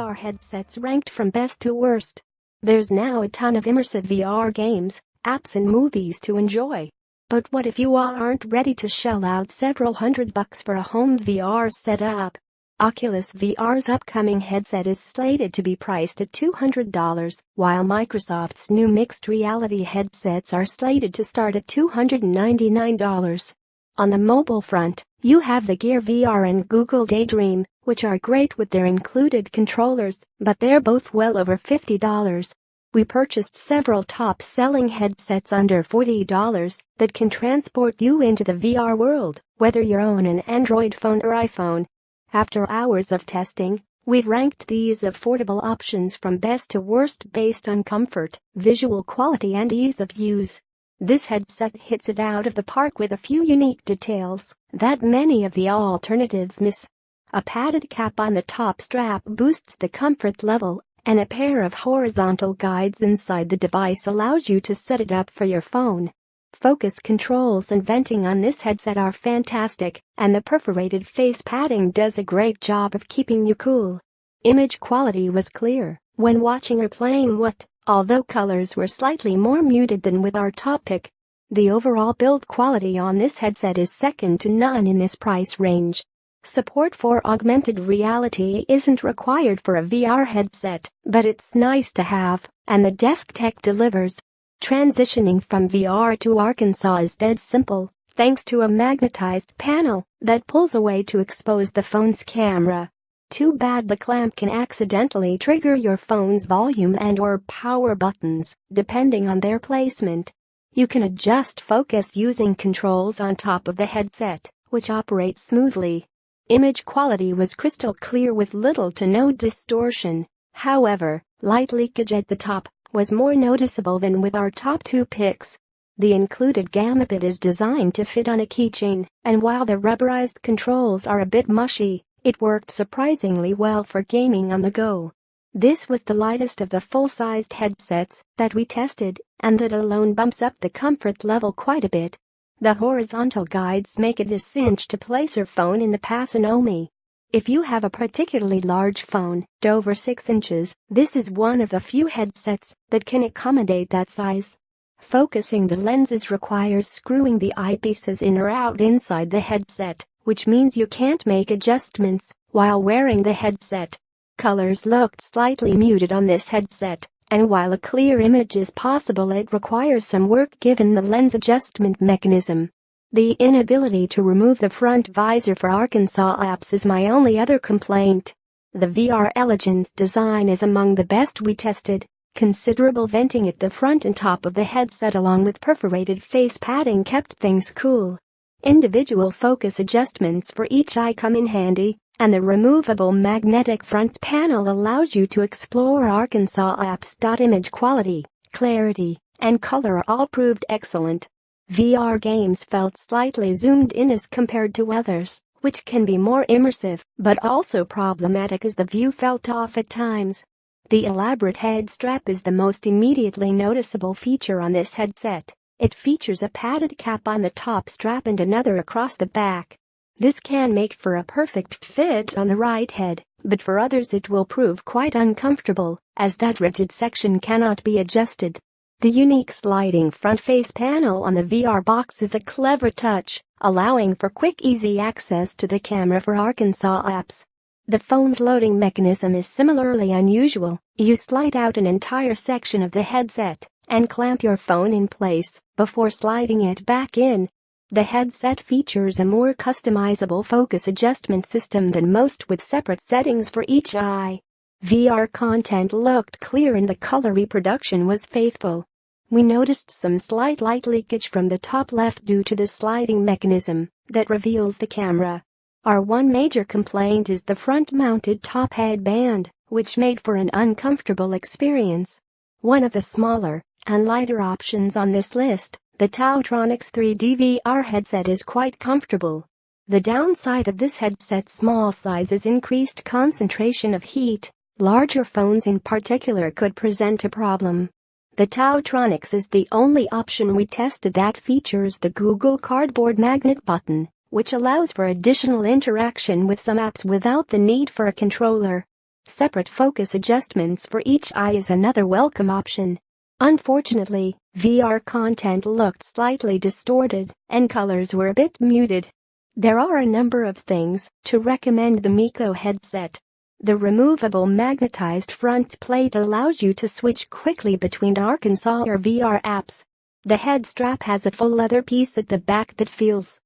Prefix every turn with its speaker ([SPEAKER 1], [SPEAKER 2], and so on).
[SPEAKER 1] VR headsets ranked from best to worst. There's now a ton of immersive VR games, apps and movies to enjoy. But what if you aren't ready to shell out several $100 for a home VR setup? Oculus VR's upcoming headset is slated to be priced at $200, while Microsoft's new mixed reality headsets are slated to start at $299. On the mobile front, you have the Gear VR and Google Daydream, which are great with their included controllers, but they're both well over $50. We purchased several top-selling headsets under $40 that can transport you into the VR world, whether you own an Android phone or iPhone. After hours of testing, we've ranked these affordable options from best to worst based on comfort, visual quality and ease of use. This headset hits it out of the park with a few unique details that many of the alternatives miss. A padded cap on the top strap boosts the comfort level, and a pair of horizontal guides inside the device allows you to set it up for your phone. Focus controls and venting on this headset are fantastic, and the perforated face padding does a great job of keeping you cool. Image quality was clear when watching or playing what, although colors were slightly more muted than with our top pick. The overall build quality on this headset is second to none in this price range. Support for augmented reality isn't required for a VR headset, but it's nice to have, and the desk tech delivers. Transitioning from VR to Arkansas is dead simple, thanks to a magnetized panel that pulls away to expose the phone's camera. Too bad the clamp can accidentally trigger your phone's volume and/or power buttons, depending on their placement. You can adjust focus using controls on top of the headset, which operates smoothly. Image quality was crystal clear with little to no distortion. However, light leakage at the top was more noticeable than with our top two picks. The included gamut is designed to fit on a keychain, and while the rubberized controls are a bit mushy, it worked surprisingly well for gaming on the go. This was the lightest of the full-sized headsets that we tested, and that alone bumps up the comfort level quite a bit. The horizontal guides make it a cinch to place your phone in the Passonomy. If you have a particularly large phone, over 6 inches, this is one of the few headsets that can accommodate that size. Focusing the lenses requires screwing the eyepieces in or out inside the headset, which means you can't make adjustments while wearing the headset. Colors looked slightly muted on this headset, and while a clear image is possible, it requires some work given the lens adjustment mechanism. The inability to remove the front visor for Arkansas apps is my only other complaint. The VR Elegance design is among the best we tested. Considerable venting at the front and top of the headset along with perforated face padding kept things cool. Individual focus adjustments for each eye come in handy, and the removable magnetic front panel allows you to explore Arkansas apps. Image quality, clarity, and color all proved excellent. VR games felt slightly zoomed in as compared to others, which can be more immersive, but also problematic as the view felt off at times. The elaborate head strap is the most immediately noticeable feature on this headset. It features a padded cap on the top strap and another across the back. This can make for a perfect fit on the right head, but for others it will prove quite uncomfortable, as that rigid section cannot be adjusted. The unique sliding front face panel on the VR box is a clever touch, allowing for quick, easy access to the camera for Arkansas apps. The phone's loading mechanism is similarly unusual. You slide out an entire section of the headset and clamp your phone in place before sliding it back in. The headset features a more customizable focus adjustment system than most, with separate settings for each eye. VR content looked clear and the color reproduction was faithful. We noticed some slight light leakage from the top left due to the sliding mechanism that reveals the camera. Our one major complaint is the front-mounted top headband, which made for an uncomfortable experience. One of the smaller and lighter options on this list, the Tautronics 3D VR headset, is quite comfortable. The downside of this headset's small size is increased concentration of heat. Larger phones in particular could present a problem. The Tautronics is the only option we tested that features the Google Cardboard magnet button, which allows for additional interaction with some apps without the need for a controller. Separate focus adjustments for each eye is another welcome option. Unfortunately, VR content looked slightly distorted and colors were a bit muted. There are a number of things to recommend the Miko headset. The removable magnetized front plate allows you to switch quickly between Arkansas or VR apps. The head strap has a full leather piece at the back that feels